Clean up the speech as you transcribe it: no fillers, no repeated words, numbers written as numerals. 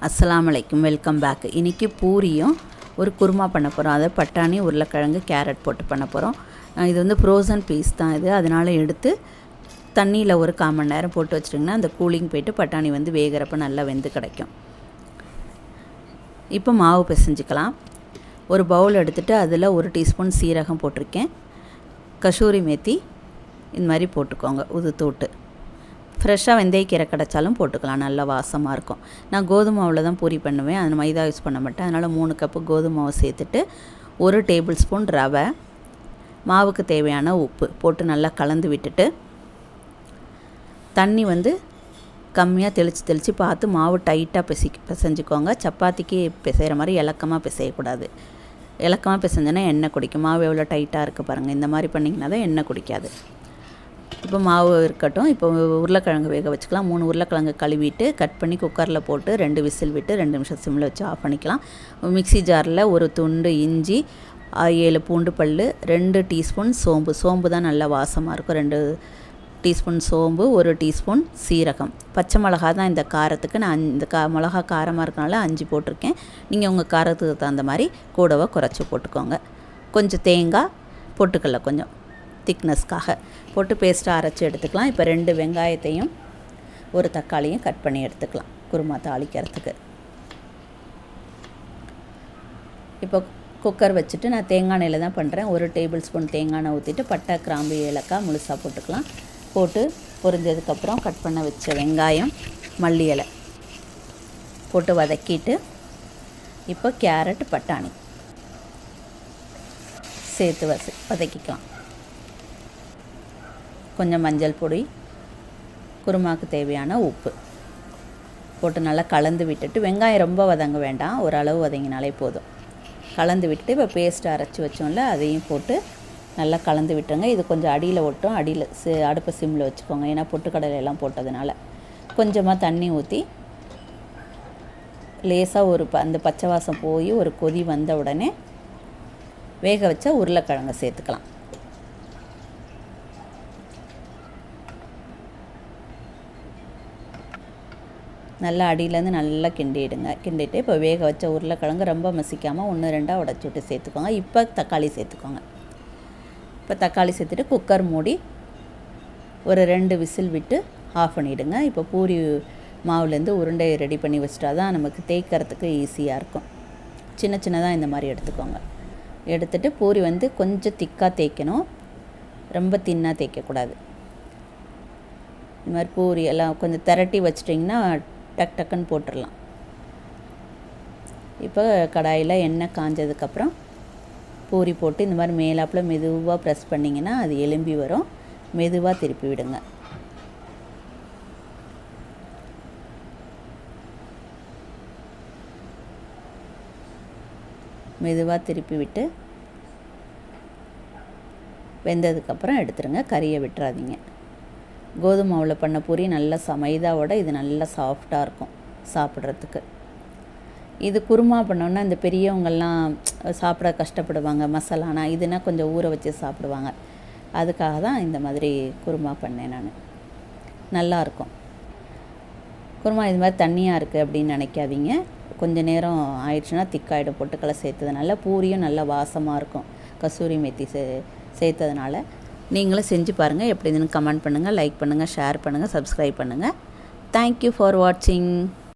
அஸ்ஸலாமு அலைக்கும், welcome back. இன்றைக்கி பூரியும் ஒரு குருமா பண்ண போகிறோம். அதை பட்டாணி, உருளைக்கிழங்கு, கேரட் போட்டு பண்ண போகிறோம். இது வந்து ஃப்ரோசன் பீஸ் தான் இது. அதனால் எடுத்து தண்ணியில் ஒரு 1/4 மணி நேரம் போட்டு வச்சிட்டிங்கன்னா அந்த கூலிங் போய்ட்டு பட்டாணி வந்து வேகிறப்ப நல்லா வெந்து கிடைக்கும். இப்போ மாவு பிசைஞ்சிக்கலாம். ஒரு பவுல் எடுத்துகிட்டு அதில் 1 டீஸ்பூன் சீரகம் போட்டிருக்கேன். கசூரி மேத்தி இந்த மாதிரி போட்டுக்கோங்க. உதுத்தூட்டு ஃப்ரெஷ்ஷாக வெந்தயக்கீரை கிடச்சாலும் போட்டுக்கலாம், நல்லா வாசமாக இருக்கும். நான் கோதுமை மாவில் தான் பூரி பண்ணுவேன், அதில் மைதா யூஸ் பண்ண மாட்டேன். அதனால் 3 கப்பு கோதுமை மாவு சேர்த்துட்டு 1 டேபிள் ஸ்பூன் ரவை, மாவுக்கு தேவையான உப்பு போட்டு நல்லா கலந்து விட்டுட்டு தண்ணி வந்து கம்மியாக தெளித்து பார்த்து மாவு டைட்டாக பிசைஞ்சிக்கோங்க. சப்பாத்திக்கு பிசைகிற மாதிரி இலக்கமாக பிசையக்கூடாது. இலக்கமாக பிசைஞ்சோன்னா எண்ணெய் குடிக்கும். மாவு எவ்வளோ டைட்டாக இருக்குது பாருங்கள். இந்த மாதிரி பண்ணிங்கன்னா தான் எண்ணெய் குடிக்காது. இப்போ மாவு இருக்கட்டும். இப்போ உருளைக்கிழங்கு வேக வச்சுக்கலாம். 3 உருளைக்கிழங்கு கழுவிட்டு கட் பண்ணி குக்கரில் போட்டு 2 விசில் விட்டு 2 நிமிஷம் சிம்மில் வச்சு ஆஃப் பண்ணிக்கலாம். மிக்ஸி ஜாரில் ஒரு துண்டு இஞ்சி, 7 பூண்டு பல், 2 டீஸ்பூன் சோம்பு தான் நல்லா வாசமாக இருக்கும். 2 டீஸ்பூன் சோம்பு, 1 டீஸ்பூன் சீரகம். பச்சை மிளகா தான் இந்த காரத்துக்கு. நான் இந்த மிளகா காரமாக இருக்கனால 5 போட்டிருக்கேன். நீங்கள் உங்கள் காரத்துக்கு தகுந்த மாதிரி கூடவா குறைச்சி போட்டுக்கோங்க. கொஞ்சம் தேங்காய், பொட்டுக்கடலை கொஞ்சம் திக்னஸ்க்காக போட்டு பேஸ்ட்டாக அரைச்சி எடுத்துக்கலாம். இப்போ 2 வெங்காயத்தையும் 1 தக்காளியும் கட் பண்ணி எடுத்துக்கலாம் குருமா தாளிக்கிறதுக்கு. இப்போ குக்கர் வச்சுட்டு நான் தேங்காய் எண்ணெயில் தான் பண்ணுறேன். 1 டேபிள் ஸ்பூன் தேங்காய் எண்ணெய் ஊற்றிட்டு பட்டை, கிராம்பு, ஏலக்காய் முழுசாக போட்டுக்கலாம். போட்டு பொரிஞ்சதுக்கப்புறம் கட் பண்ண வச்ச வெங்காயம், மல்லி இலை போட்டு வதக்கிட்டு இப்போ கேரட், பட்டாணி சேர்த்து வதக்கிக்கலாம். கொஞ்சம் மஞ்சள் பொடி, குருமாவுக்கு தேவையான உப்பு போட்டு நல்லா கலந்து விட்டுட்டு, வெங்காயம் ரொம்ப வதங்க வேண்டாம், ஓரளவு வதங்கினாலே போதும். கலந்து விட்டுட்டு இப்போ பேஸ்ட்டு அரைச்சி வச்சோம்ல அதையும் போட்டு நல்லா கலந்து விட்டுருங்க. இது கொஞ்சம் அடியில் ஒட்டும். அடியில் அடுப்பை சிம்மில் வச்சுக்கோங்க, ஏன்னா பொட்டுக்கடலையெல்லாம் போட்டதுனால. கொஞ்சமாக தண்ணி ஊற்றி லேசாக அந்த பச்சை வாசம் போய் ஒரு கொதி வந்த உடனே வேக வச்ச உருளைக்கிழங்கை சேர்த்துக்கலாம். நல்லா அடியிலேருந்து நல்லா கிண்டிட்டு இப்போ வேக வச்ச உருளைக்கிழங்கு ரொம்ப மசிக்காமல் 1-2 உடச்சி விட்டு சேர்த்துக்கோங்க. இப்போ தக்காளி சேர்த்துக்கோங்க. இப்போ தக்காளி சேர்த்துட்டு குக்கர் மூடி ஒரு 2 விசில் விட்டு ஆஃப் பண்ணிவிடுங்க. இப்போ பூரி மாவுலேருந்து உருண்டை ரெடி பண்ணி வச்சுட்டா தான் நமக்கு தேய்க்கிறதுக்கு ஈஸியாக இருக்கும். சின்னதாக இந்த மாதிரி எடுத்துக்கோங்க. எடுத்துகிட்டு பூரி வந்து கொஞ்சம் திக்காக தேய்க்கணும், ரொம்ப தின்னாக தேய்க்கக்கூடாது. இந்த மாதிரி பூரி எல்லாம் கொஞ்சம் திரட்டி வச்சிட்டிங்கன்னா டக்குன்னு போட்டுடலாம். இப்போ கடாயில் எண்ணெய் காஞ்சதுக்கப்புறம் பூரி போட்டு இந்த மாதிரி மேலாப்பில் மெதுவாக ப்ரெஸ் பண்ணிங்கன்னா அது எலும்பி வரும். மெதுவாக திருப்பி விடுங்க. மெதுவாக திருப்பி விட்டு வெந்ததுக்கப்புறம் எடுத்துருங்க. கறியை விட்டுறாதீங்க. கோதுமை மாவில் பண்ண பூரி நல்லா மைதாவோட இது நல்லா சாஃப்டாக இருக்கும் சாப்பிட்றதுக்கு. இது குருமா பண்ணோன்னா இந்த பெரியவங்கள்லாம் சாப்பிட கஷ்டப்படுவாங்க மசாலானா. இதுனா கொஞ்சம் ஊற வச்சு சாப்பிடுவாங்க. அதுக்காக தான் இந்த மாதிரி குருமா பண்ணேன் நான். நல்லாயிருக்கும் குருமா. இது மாதிரி தண்ணியாக இருக்குது அப்படின்னு நினைக்காதீங்க. கொஞ்சம் நேரம் ஆயிடுச்சுன்னா திக்காயிடும். பொட்டுக்கடலை சேர்த்ததுனால பூரியும் நல்லா வாசமாக இருக்கும். கசூரி மேத்தி சேர்த்ததுனால நீங்களும் செஞ்சு பாருங்கள். எப்படி இருந்துன்னு கமெண்ட் பண்ணுங்கள், லைக் பண்ணுங்கள், ஷேர் பண்ணுங்கள், சப்ஸ்கிரைப் பண்ணுங்கள். தேங்க்யூ ஃபார் வாட்சிங்.